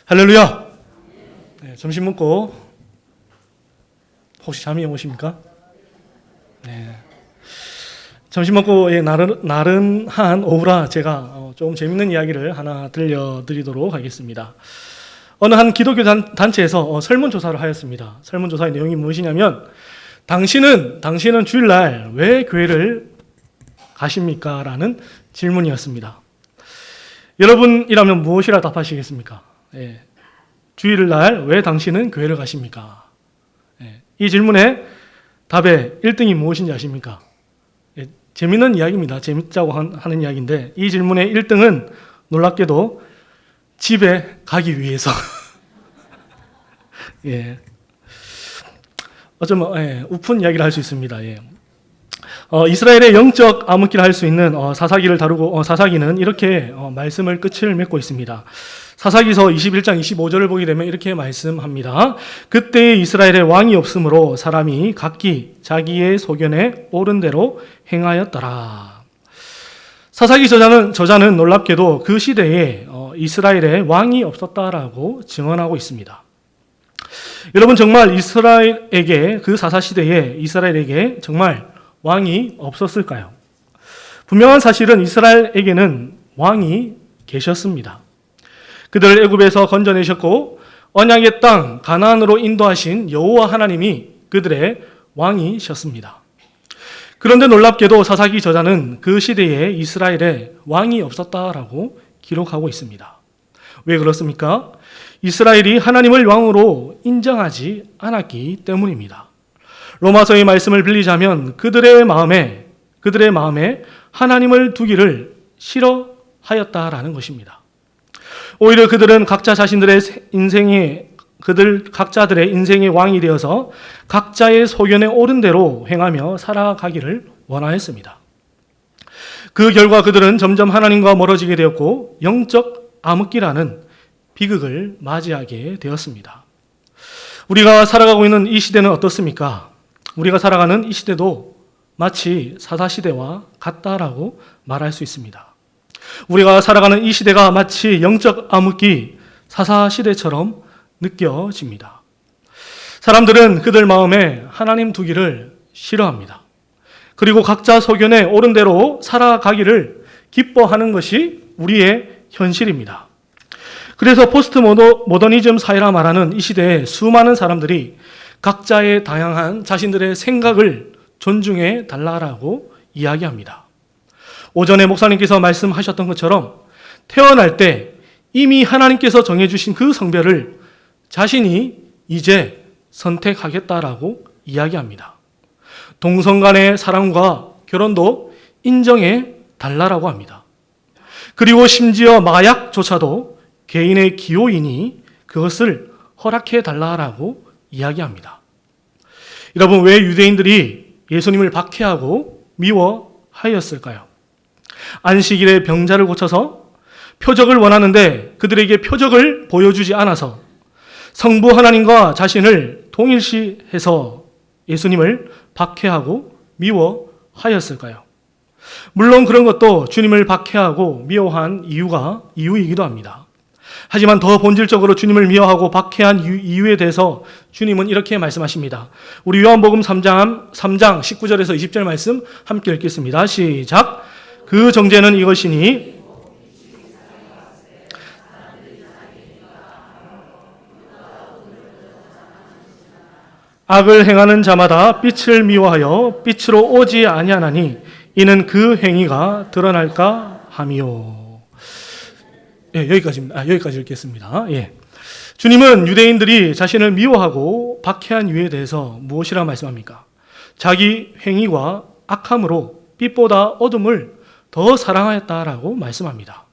할렐루야! 네, 점심 먹고 혹시 잠이 오십니까? 네. 점심 먹고 나른한 오후라 제가 좀 재밌는 이야기를 하나 들려드리도록 하겠습니다. 어느 한 기독교 단체에서 설문조사를 하였습니다. 설문조사의 내용이 무엇이냐면 당신은 주일날 왜 교회를 가십니까? 라는 질문이었습니다. 여러분이라면 무엇이라 답하시겠습니까? 예. 주일날 왜 당신은 교회를 가십니까? 예. 이 질문의 답의 1등이 무엇인지 아십니까? 예. 재밌는 이야기입니다. 재밌자고 하는 이야기인데 이 질문의 1등은 놀랍게도 집에 가기 위해서 예. 어쩌면 우픈 이야기를 할 수 있습니다. 예. 이스라엘의 영적 암흑기를 할 수 있는 사사기를 다루고 사사기는 이렇게 말씀을 끝을 맺고 있습니다. 사사기서 21장 25절을 보게 되면 이렇게 말씀합니다. 그때 이스라엘에 왕이 없으므로 사람이 각기 자기의 소견에 옳은 대로 행하였더라. 사사기 저자는 놀랍게도 그 시대에 이스라엘에 왕이 없었다라고 증언하고 있습니다. 여러분 정말 그 사사시대에 이스라엘에게 정말 왕이 없었을까요? 분명한 사실은 이스라엘에게는 왕이 계셨습니다. 그들을 애굽에서 건져내셨고 언약의 땅 가나안으로 인도하신 여호와 하나님이 그들의 왕이셨습니다. 그런데 놀랍게도 사사기 저자는 그 시대에 이스라엘에 왕이 없었다라고 기록하고 있습니다. 왜 그렇습니까? 이스라엘이 하나님을 왕으로 인정하지 않았기 때문입니다. 로마서의 말씀을 빌리자면 그들의 마음에 하나님을 두기를 싫어하였다라는 것입니다. 오히려 그들은 각자들의 인생의 왕이 되어서 각자의 소견에 옳은 대로 행하며 살아가기를 원하였습니다. 그 결과 그들은 점점 하나님과 멀어지게 되었고 영적 암흑기라는 비극을 맞이하게 되었습니다. 우리가 살아가고 있는 이 시대는 어떻습니까? 우리가 살아가는 이 시대도 마치 사사시대와 같다라고 말할 수 있습니다. 우리가 살아가는 이 시대가 마치 영적 암흑기 사사시대처럼 느껴집니다. 사람들은 그들 마음에 하나님 두기를 싫어합니다. 그리고 각자 소견에 옳은 대로 살아가기를 기뻐하는 것이 우리의 현실입니다. 그래서 포스트 모더니즘 사회라 말하는 이 시대에 수많은 사람들이 각자의 다양한 자신들의 생각을 존중해 달라고 이야기합니다. 오전에 목사님께서 말씀하셨던 것처럼 태어날 때 이미 하나님께서 정해주신 그 성별을 자신이 이제 선택하겠다라고 이야기합니다. 동성 간의 사랑과 결혼도 인정해 달라고 합니다. 그리고 심지어 마약조차도 개인의 기호이니 그것을 허락해 달라고 이야기합니다. 여러분, 왜 유대인들이 예수님을 박해하고 미워하였을까요? 안식일에 병자를 고쳐서 표적을 원하는데 그들에게 표적을 보여주지 않아서 성부 하나님과 자신을 동일시해서 예수님을 박해하고 미워하였을까요? 물론 그런 것도 주님을 박해하고 미워한 이유이기도 합니다. 하지만 더 본질적으로 주님을 미워하고 박해한 이유에 대해서 주님은 이렇게 말씀하십니다. 우리 요한복음 3장 19절에서 20절 말씀 함께 읽겠습니다. 시작. 그 정죄는 이것이니 악을 행하는 자마다 빛을 미워하여 빛으로 오지 아니하나니 이는 그 행위가 드러날까 함이요. 예, 여기까지입니다. 여기까지 읽겠습니다. 예. 주님은 유대인들이 자신을 미워하고 박해한 이유에 대해서 무엇이라 말씀합니까? 자기 행위와 악함으로 빛보다 어둠을 더 사랑하였다라고 말씀합니다.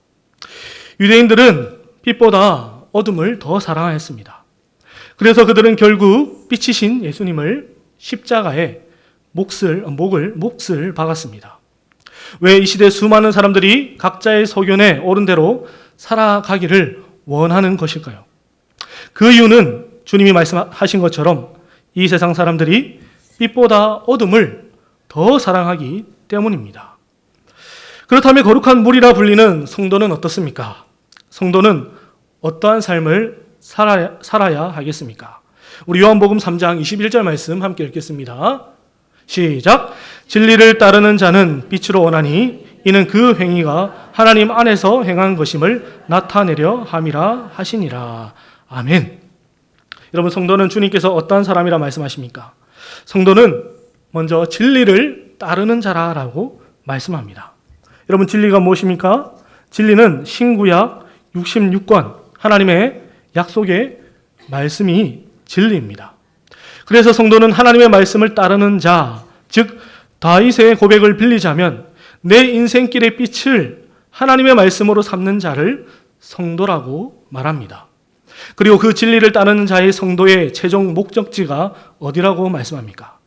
유대인들은 빛보다 어둠을 더 사랑하였습니다. 그래서 그들은 결국 빛이신 예수님을 십자가에 몫을 박았습니다. 왜 이 시대 수많은 사람들이 각자의 소견에 옳은 대로 살아가기를 원하는 것일까요? 그 이유는 주님이 말씀하신 것처럼 이 세상 사람들이 빛보다 어둠을 더 사랑하기 때문입니다. 그렇다면 거룩한 물이라 불리는 성도는 어떻습니까? 성도는 어떠한 삶을 살아야 하겠습니까? 우리 요한복음 3장 21절 말씀 함께 읽겠습니다. 시작. 진리를 따르는 자는 빛으로 오나니 이는 그 행위가 하나님 안에서 행한 것임을 나타내려 함이라 하시니라. 아멘. 여러분, 성도는 주님께서 어떠한 사람이라 말씀하십니까? 성도는 먼저 진리를 따르는 자라라고 말씀합니다. 여러분, 진리가 무엇입니까? 진리는 신구약 66권 하나님의 약속의 말씀이 진리입니다. 그래서 성도는 하나님의 말씀을 따르는 자, 즉 다윗의 고백을 빌리자면 내 인생길의 빛을 하나님의 말씀으로 삼는 자를 성도라고 말합니다. 그리고 그 진리를 따르는 자의 성도의 최종 목적지가 어디라고 말씀합니까?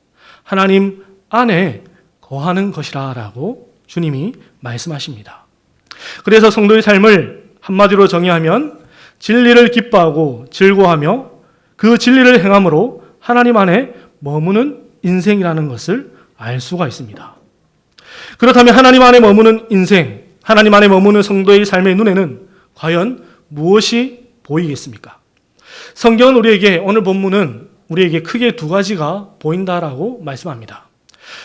하나님 안에 거하는 것이라고 주님이 말씀하십니다. 그래서 성도의 삶을 한마디로 정의하면 진리를 기뻐하고 즐거워하며 그 진리를 행함으로 하나님 안에 머무는 인생이라는 것을 알 수가 있습니다. 그렇다면 하나님 안에 머무는 인생, 하나님 안에 머무는 성도의 삶의 눈에는 과연 무엇이 보이겠습니까? 성경은 우리에게, 오늘 본문은 우리에게 크게 두 가지가 보인다라고 말씀합니다.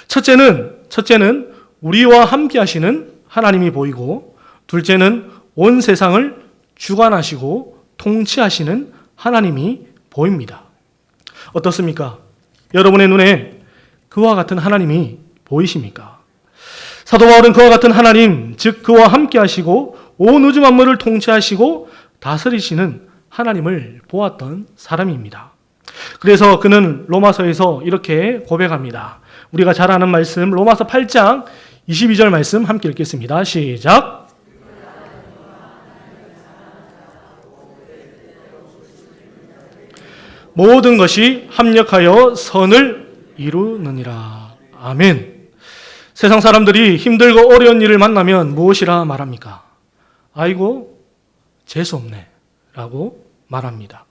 첫째는 우리와 함께 하시는 하나님이 보이고, 둘째는 온 세상을 주관하시고 통치하시는 하나님이 보입니다. 어떻습니까? 여러분의 눈에 그와 같은 하나님이 보이십니까? 사도 바울은 그와 같은 하나님, 즉 그와 함께 하시고 온 우주 만물을 통치하시고 다스리시는 하나님을 보았던 사람입니다. 그래서 그는 로마서에서 이렇게 고백합니다. 우리가 잘 아는 말씀, 로마서 8장 22절 말씀 함께 읽겠습니다. 시작. 모든 것이 합력하여 선을 이루느니라. 아멘. 세상 사람들이 힘들고 어려운 일을 만나면 무엇이라 말합니까? 아이고, 재수없네 라고 말합니다.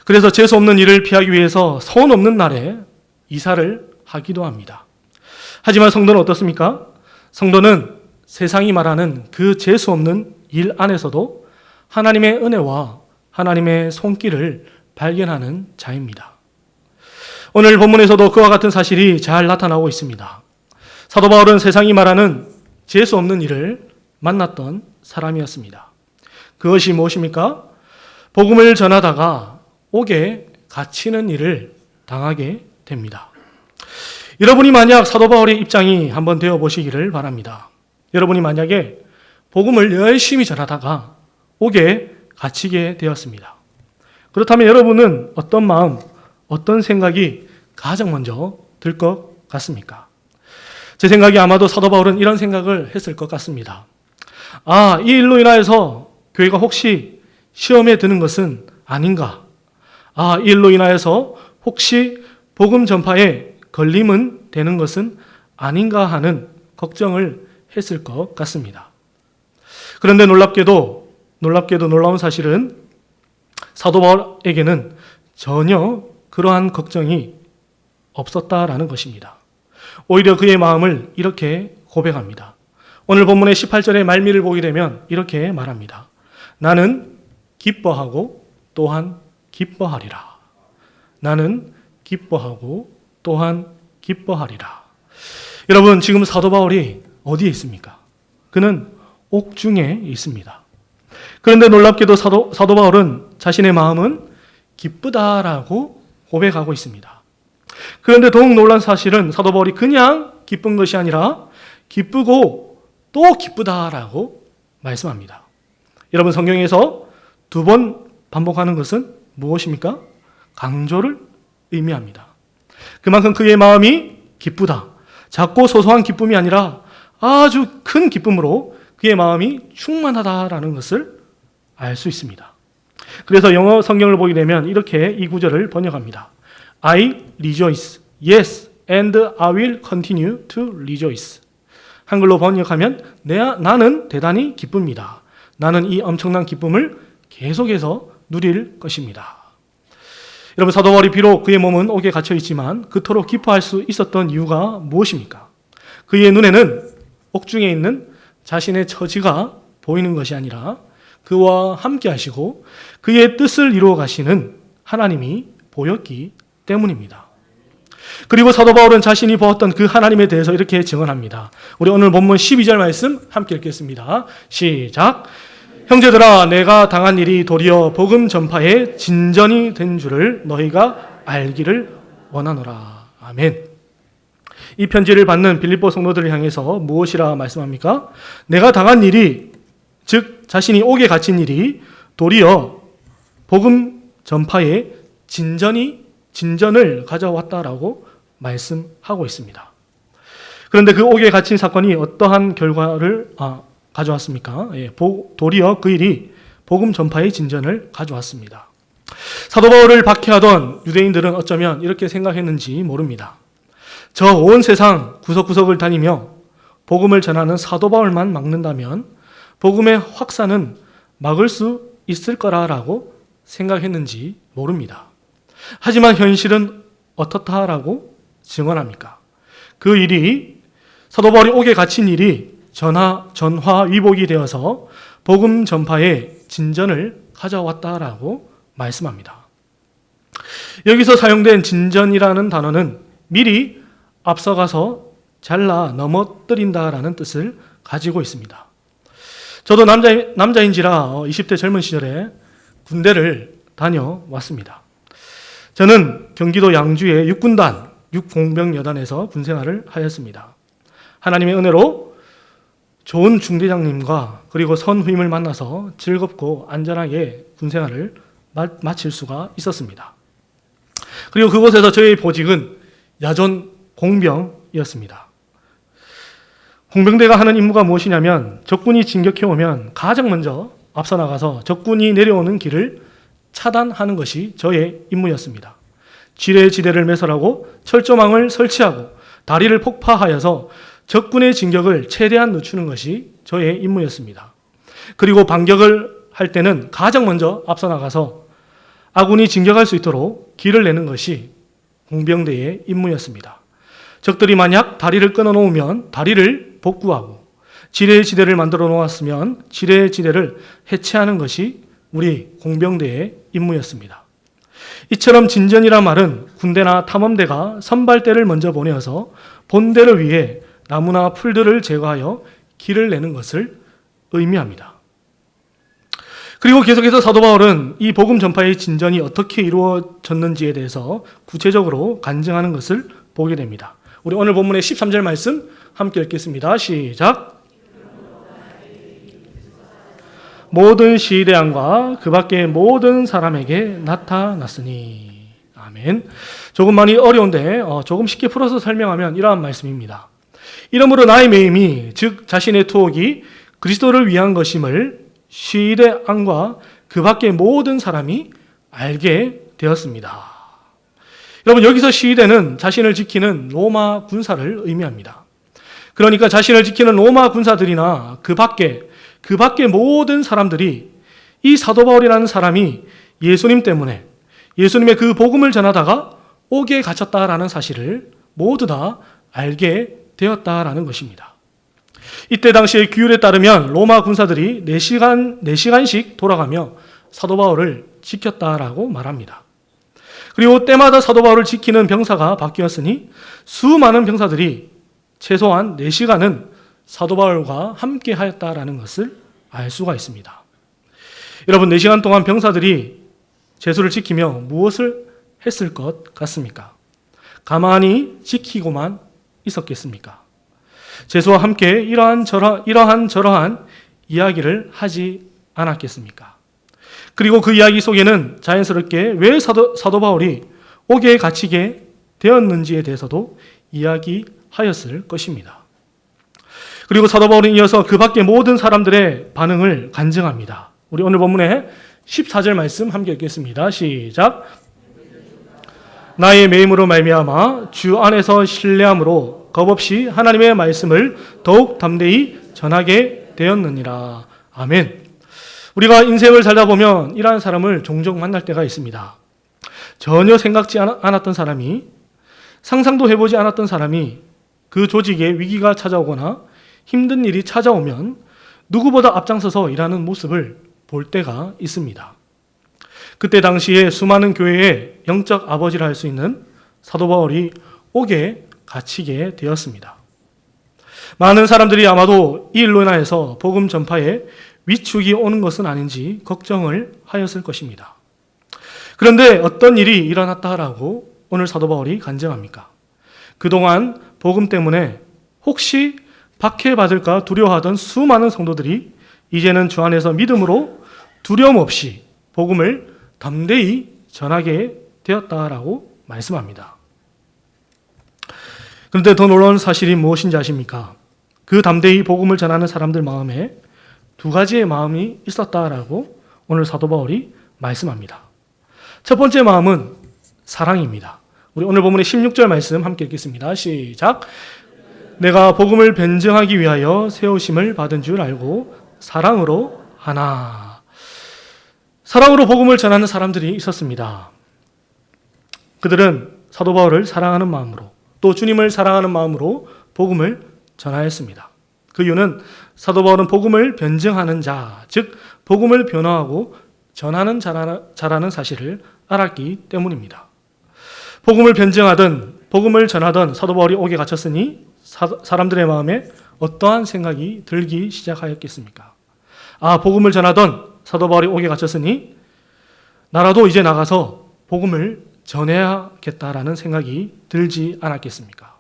그래서 재수없는 일을 피하기 위해서 선 없는 날에 이사를 하기도 합니다. 하지만 성도는 어떻습니까? 성도는 세상이 말하는 그 재수없는 일 안에서도 하나님의 은혜와 하나님의 손길을 발견하는 자입니다. 오늘 본문에서도 그와 같은 사실이 잘 나타나고 있습니다. 사도 바울은 세상이 말하는 재수 없는 일을 만났던 사람이었습니다. 그것이 무엇입니까? 복음을 전하다가 옥에 갇히는 일을 당하게 됩니다. 여러분이 만약 사도 바울의 입장이 한번 되어 보시기를 바랍니다. 여러분이 만약에 복음을 열심히 전하다가 옥에 갇히게 되었습니다. 그렇다면 여러분은 어떤 마음, 어떤 생각이 가장 먼저 들 것 같습니까? 제 생각에 아마도 사도 바울은 이런 생각을 했을 것 같습니다. 이 일로 인하여서 교회가 혹시 시험에 드는 것은 아닌가? 이 일로 인하여서 혹시 복음 전파에 걸림은 되는 것은 아닌가 하는 걱정을 했을 것 같습니다. 그런데 놀랍게도 놀라운 사실은 사도 바울에게는 전혀 그러한 걱정이 없었다라는 것입니다. 오히려 그의 마음을 이렇게 고백합니다. 오늘 본문의 18절의 말미를 보게 되면 이렇게 말합니다. 나는 기뻐하고 또한 기뻐하리라. 나는 기뻐하고 또한 기뻐하리라. 여러분, 지금 사도 바울이 어디에 있습니까? 그는 옥중에 있습니다. 그런데 놀랍게도 사도 바울은 자신의 마음은 기쁘다라고 고백하고 있습니다. 그런데 더욱 놀란 사실은 사도 바울이 그냥 기쁜 것이 아니라 기쁘고 또 기쁘다라고 말씀합니다. 여러분, 성경에서 두 번 반복하는 것은 무엇입니까? 강조를 의미합니다. 그만큼 그의 마음이 기쁘다. 작고 소소한 기쁨이 아니라 아주 큰 기쁨으로 그의 마음이 충만하다라는 것을 알 수 있습니다. 그래서 영어 성경을 보게 되면 이렇게 이 구절을 번역합니다. I rejoice. Yes, and I will continue to rejoice. 한글로 번역하면 나는 대단히 기쁩니다. 나는 이 엄청난 기쁨을 계속해서 누릴 것입니다. 여러분, 사도 바울이 비록 그의 몸은 옥에 갇혀 있지만 그토록 기뻐할 수 있었던 이유가 무엇입니까? 그의 눈에는 옥중에 있는 자신의 처지가 보이는 것이 아니라 그와 함께 하시고 그의 뜻을 이루어 가시는 하나님이 보였기 때문입니다. 그리고 사도 바울은 자신이 보았던 그 하나님에 대해서 이렇게 증언합니다. 우리 오늘 본문 12절 말씀 함께 읽겠습니다. 시작. 형제들아, 내가 당한 일이 도리어 복음 전파의 진전이 된 줄을 너희가 알기를 원하노라. 아멘. 이 편지를 받는 빌립보 성도들을 향해서 무엇이라 말씀합니까? 내가 당한 일이, 즉 자신이 옥에 갇힌 일이 도리어 복음 전파의 진전을 가져왔다라고 말씀하고 있습니다. 그런데 그 옥에 갇힌 사건이 어떠한 결과를 가져왔습니까? 도리어 그 일이 복음 전파의 진전을 가져왔습니다. 사도 바울을 박해하던 유대인들은 어쩌면 이렇게 생각했는지 모릅니다. 저 온 세상 구석구석을 다니며 복음을 전하는 사도 바울만 막는다면 복음의 확산은 막을 수 있을 거라고 생각했는지 모릅니다. 하지만 현실은 어떻다라고 증언합니까? 그 일이, 사도 바울이 옥에 갇힌 일이 전화위복이 되어서 복음 전파의 진전을 가져왔다라고 말씀합니다. 여기서 사용된 진전이라는 단어는 미리 앞서가서 잘라 넘어뜨린다라는 뜻을 가지고 있습니다. 저도 남자인지라 20대 젊은 시절에 군대를 다녀왔습니다. 저는 경기도 양주의 육군단, 육공병여단에서 군생활을 하였습니다. 하나님의 은혜로 좋은 중대장님과 그리고 선후임을 만나서 즐겁고 안전하게 군생활을 마칠 수가 있었습니다. 그리고 그곳에서 저의 보직은 야전 공병이었습니다. 공병대가 하는 임무가 무엇이냐면 적군이 진격해오면 가장 먼저 앞서 나가서 적군이 내려오는 길을 차단하는 것이 저의 임무였습니다. 지뢰지대를 매설하고 철조망을 설치하고 다리를 폭파하여서 적군의 진격을 최대한 늦추는 것이 저의 임무였습니다. 그리고 반격을 할 때는 가장 먼저 앞서 나가서 아군이 진격할 수 있도록 길을 내는 것이 공병대의 임무였습니다. 적들이 만약 다리를 끊어 놓으면 다리를 복구하고 지뢰지대를 만들어 놓았으면 지뢰지대를 해체하는 것이 우리 공병대의 임무였습니다. 이처럼 진전이란 말은 군대나 탐험대가 선발대를 먼저 보내어서 본대를 위해 나무나 풀들을 제거하여 길을 내는 것을 의미합니다. 그리고 계속해서 사도 바울은 이 복음 전파의 진전이 어떻게 이루어졌는지에 대해서 구체적으로 간증하는 것을 보게 됩니다. 우리 오늘 본문의 13절 말씀 함께 읽겠습니다. 시작. 모든 시대양과 그 밖의 모든 사람에게 나타났으니. 아멘. 조금 많이 어려운데 조금 쉽게 풀어서 설명하면 이러한 말씀입니다. 이러므로 나의 매임이, 즉 자신의 투옥이 그리스도를 위한 것임을 시대양과 그 밖의 모든 사람이 알게 되었습니다. 여러분, 여기서 시대는 자신을 지키는 로마 군사를 의미합니다. 그러니까 자신을 지키는 로마 군사들이나 그 밖에 모든 사람들이 이 사도 바울이라는 사람이 예수님 때문에 예수님의 그 복음을 전하다가 옥에 갇혔다라는 사실을 모두 다 알게 되었다라는 것입니다. 이때 당시의 규율에 따르면 로마 군사들이 4시간씩 돌아가며 사도 바울을 지켰다라고 말합니다. 그리고 때마다 사도 바울을 지키는 병사가 바뀌었으니 수많은 병사들이 최소한 4시간은 사도 바울과 함께 하였다라는 것을 알 수가 있습니다. 여러분, 4시간 동안 병사들이 제수를 지키며 무엇을 했을 것 같습니까? 가만히 지키고만 있었겠습니까? 제수와 함께 이러한 저러한 이야기를 하지 않았겠습니까? 그리고 그 이야기 속에는 자연스럽게 왜 사도 바울이 옥에 갇히게 되었는지에 대해서도 이야기하였을 것입니다. 그리고 사도 바울은 이어서 그 밖의 모든 사람들의 반응을 간증합니다. 우리 오늘 본문의 14절 말씀 함께 읽겠습니다. 시작. 나의 매임으로 말미암아 주 안에서 신뢰함으로 겁없이 하나님의 말씀을 더욱 담대히 전하게 되었느니라. 아멘. 우리가 인생을 살다 보면 이러한 사람을 종종 만날 때가 있습니다. 전혀 생각지 않았던 사람이, 상상도 해보지 않았던 사람이 그 조직에 위기가 찾아오거나 힘든 일이 찾아오면 누구보다 앞장서서 일하는 모습을 볼 때가 있습니다. 그때 당시에 수많은 교회의 영적 아버지라 할 수 있는 사도 바울이 옥에 갇히게 되었습니다. 많은 사람들이 아마도 이 일로 인하여서 복음 전파에 위축이 오는 것은 아닌지 걱정을 하였을 것입니다. 그런데 어떤 일이 일어났다라고 오늘 사도 바울이 간증합니까? 그동안 복음 때문에 혹시 박해받을까 두려워하던 수많은 성도들이 이제는 주 안에서 믿음으로 두려움 없이 복음을 담대히 전하게 되었다라고 말씀합니다. 그런데 더 놀라운 사실이 무엇인지 아십니까? 그 담대히 복음을 전하는 사람들 마음에 두 가지의 마음이 있었다라고 오늘 사도 바울이 말씀합니다. 첫 번째 마음은 사랑입니다. 우리 오늘 본문의 16절 말씀 함께 읽겠습니다. 시작. 내가 복음을 변증하기 위하여 세우심을 받은 줄 알고 사랑으로 하나. 사랑으로 복음을 전하는 사람들이 있었습니다. 그들은 사도 바울을 사랑하는 마음으로 또 주님을 사랑하는 마음으로 복음을 전하였습니다. 그 이유는 사도 바울은 복음을 변증하는 자, 즉 복음을 변화하고 전하는 자라는 사실을 알았기 때문입니다. 복음을 변증하든 복음을 전하던 사도 바울이 옥에 갇혔으니 사람들의 마음에 어떠한 생각이 들기 시작하였겠습니까? 복음을 전하던 사도 바울이 옥에 갇혔으니 나라도 이제 나가서 복음을 전해야겠다라는 생각이 들지 않았겠습니까?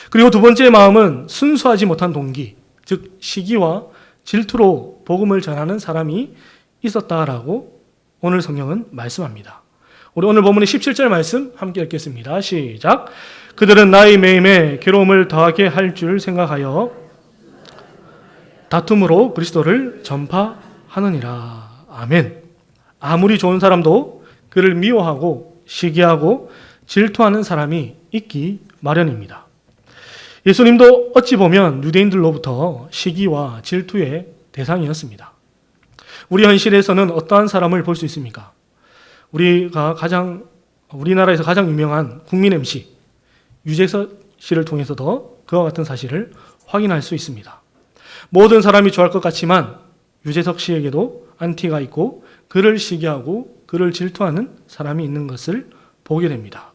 그리고 두 번째 마음은 순수하지 못한 동기, 즉 시기와 질투로 복음을 전하는 사람이 있었다라고 오늘 성경은 말씀합니다. 우리 오늘 본문의 17절 말씀 함께 읽겠습니다. 시작. 그들은 나의 매임에 괴로움을 더하게 할 줄 생각하여 다툼으로 그리스도를 전파하느니라. 아멘. 아무리 좋은 사람도 그를 미워하고 시기하고 질투하는 사람이 있기 마련입니다. 예수님도 어찌 보면 유대인들로부터 시기와 질투의 대상이었습니다. 우리 현실에서는 어떠한 사람을 볼 수 있습니까? 우리나라에서 가장 유명한 국민 MC 유재석 씨를 통해서도 그와 같은 사실을 확인할 수 있습니다. 모든 사람이 좋아할 것 같지만 유재석 씨에게도 안티가 있고 그를 시기하고 그를 질투하는 사람이 있는 것을 보게 됩니다.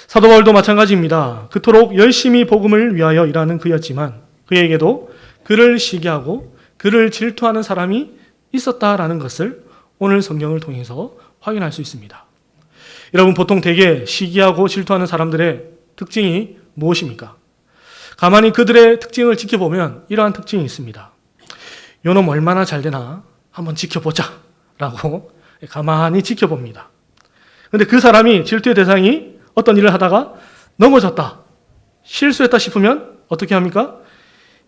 사도 바울도 마찬가지입니다. 그토록 열심히 복음을 위하여 일하는 그였지만 그에게도 그를 시기하고 그를 질투하는 사람이 있었다라는 것을 오늘 성경을 통해서 확인할 수 있습니다. 여러분, 보통 대개 시기하고 질투하는 사람들의 특징이 무엇입니까? 가만히 그들의 특징을 지켜보면 이러한 특징이 있습니다. 요놈 얼마나 잘 되나 한번 지켜보자 라고 가만히 지켜봅니다. 그런데 그 사람이 질투의 대상이 어떤 일을 하다가 넘어졌다, 실수했다 싶으면 어떻게 합니까?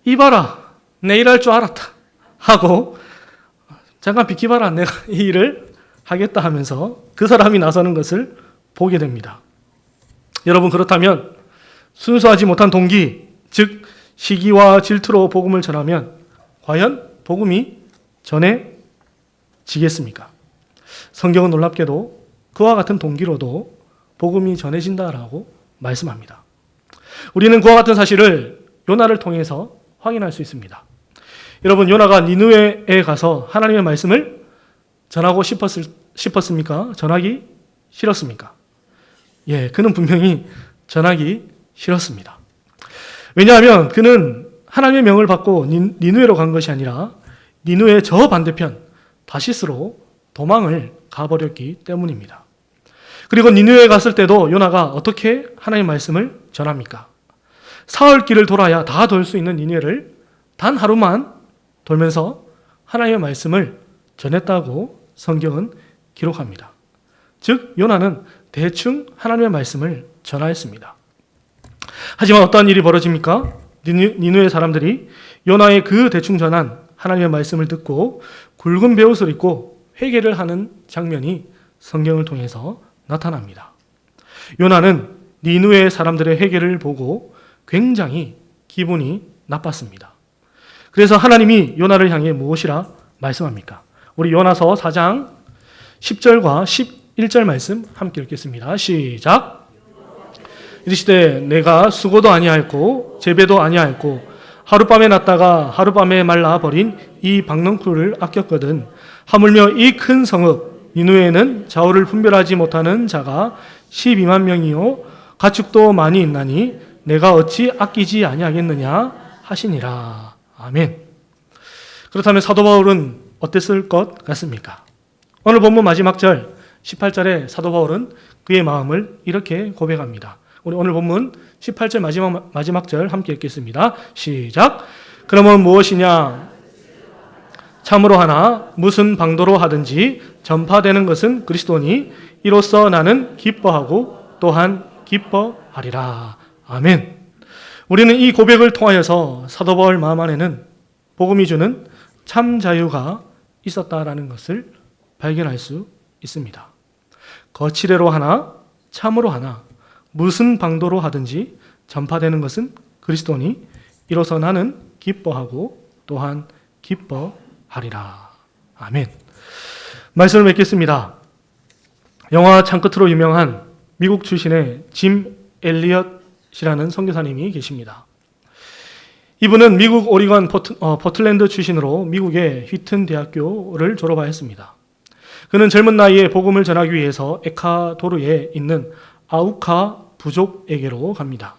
이봐라, 내 일할 줄 알았다 하고 잠깐 비키봐라, 내가 이 일을 하겠다 하면서 그 사람이 나서는 것을 보게 됩니다. 여러분, 그렇다면 순수하지 못한 동기, 즉 시기와 질투로 복음을 전하면 과연 복음이 전해지겠습니까? 성경은 놀랍게도 그와 같은 동기로도 복음이 전해진다라고 말씀합니다. 우리는 그와 같은 사실을 요나를 통해서 확인할 수 있습니다. 여러분, 요나가 니느웨에 가서 하나님의 말씀을 전하고 싶었습니까? 전하기 싫었습니까? 예, 그는 분명히 전하기 싫었습니다. 왜냐하면 그는 하나님의 명을 받고 니느웨로 간 것이 아니라 니느웨의 저 반대편 다시스로 도망을 가버렸기 때문입니다. 그리고 니느웨에 갔을 때도 요나가 어떻게 하나님의 말씀을 전합니까? 사흘 길을 돌아야 다 돌 수 있는 니느웨를 단 하루만 돌면서 하나님의 말씀을 전했다고 성경은 기록합니다. 즉 요나는 대충 하나님의 말씀을 전하였습니다. 하지만 어떠한 일이 벌어집니까? 니느웨 사람들이 요나의 그 대충 전한 하나님의 말씀을 듣고 굵은 베옷을 입고 회개를 하는 장면이 성경을 통해서 나타납니다. 요나는 니느웨 사람들의 회개를 보고 굉장히 기분이 나빴습니다. 그래서 하나님이 요나를 향해 무엇이라 말씀합니까? 우리 요나서 4장 10절과 11절 말씀 함께 읽겠습니다. 시작. 이르시되 내가 수고도 아니하였고 재배도 아니하였고 하룻밤에 났다가 하룻밤에 말라버린 이 박넝쿨을 아꼈거든. 하물며 이 큰 성읍 니누에는 좌우를 분별하지 못하는 자가 12만 명이요 가축도 많이 있나니 내가 어찌 아끼지 아니하겠느냐 하시니라. 아멘. 그렇다면 사도 바울은 어땠을 것 같습니까? 오늘 본문 마지막 절 18절에 사도 바울은 그의 마음을 이렇게 고백합니다. 우리 오늘 본문 18절 마지막 절 함께 읽겠습니다. 시작. 그러면 무엇이냐? 참으로 하나 무슨 방도로 하든지 전파되는 것은 그리스도니 이로써 나는 기뻐하고 또한 기뻐하리라. 아멘. 우리는 이 고백을 통하여서 사도 바울 마음 안에는 복음이 주는 참 자유가 있었다라는 것을 발견할 수 있습니다. 거칠애로 하나 참으로 하나 무슨 방도로 하든지 전파되는 것은 그리스도니 이로써 나는 기뻐하고 또한 기뻐하리라. 아멘. 말씀을 맺겠습니다. 영화 창끝으로 유명한 미국 출신의 짐 엘리엇이라는 선교사님이 계십니다. 이분은 미국 오리건 포틀랜드 출신으로 미국의 휘튼 대학교를 졸업하였습니다. 그는 젊은 나이에 복음을 전하기 위해서 에콰도르에 있는 아우카 부족에게로 갑니다.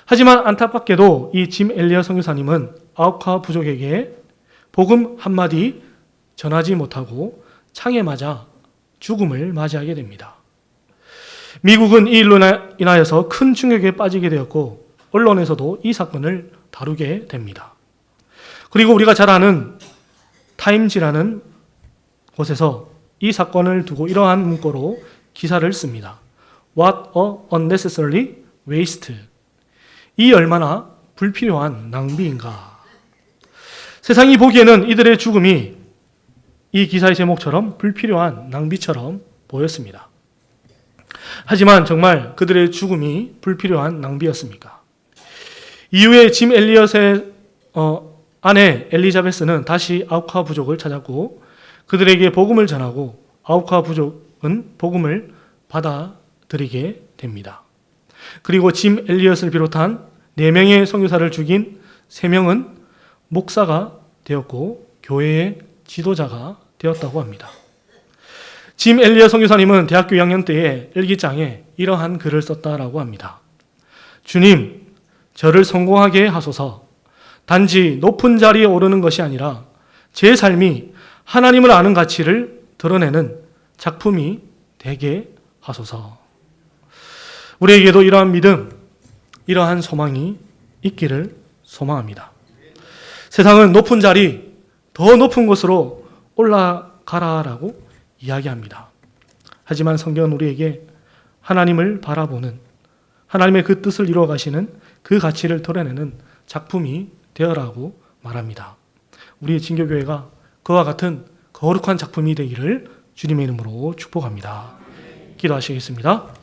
하지만 안타깝게도 이 짐 엘리엇 선교사님은 아우카 부족에게 복음 한마디 전하지 못하고 창에 맞아 죽음을 맞이하게 됩니다. 미국은 이 일로 인하여서 큰 충격에 빠지게 되었고 언론에서도 이 사건을 다루게 됩니다. 그리고 우리가 잘 아는 타임지라는 곳에서 이 사건을 두고 이러한 문구로 기사를 씁니다. What a unnecessary waste. 이 얼마나 불필요한 낭비인가. 세상이 보기에는 이들의 죽음이 이 기사의 제목처럼 불필요한 낭비처럼 보였습니다. 하지만 정말 그들의 죽음이 불필요한 낭비였습니까? 이후에 짐 엘리엇의 아내 엘리자베스는 다시 아우카 부족을 찾았고 그들에게 복음을 전하고 아우카 부족은 복음을 받아들이게 됩니다. 그리고 짐 엘리엇을 비롯한 4명의 선교사를 죽인 3명은 목사가 되었고 교회의 지도자가 되었다고 합니다. 짐 엘리엇 선교사님은 대학교 2학년 때에 일기장에 이러한 글을 썼다라고 합니다. 주님, 저를 성공하게 하소서. 단지 높은 자리에 오르는 것이 아니라 제 삶이 하나님을 아는 가치를 드러내는 작품이 되게 하소서. 우리에게도 이러한 믿음, 이러한 소망이 있기를 소망합니다. 세상은 높은 자리, 더 높은 곳으로 올라가라라고 이야기합니다. 하지만 성경은 우리에게 하나님을 바라보는, 하나님의 그 뜻을 이루어 가시는 그 가치를 드러내는 작품이 되어라고 말합니다. 우리의 진교교회가 그와 같은 거룩한 작품이 되기를 주님의 이름으로 축복합니다. 기도하시겠습니다.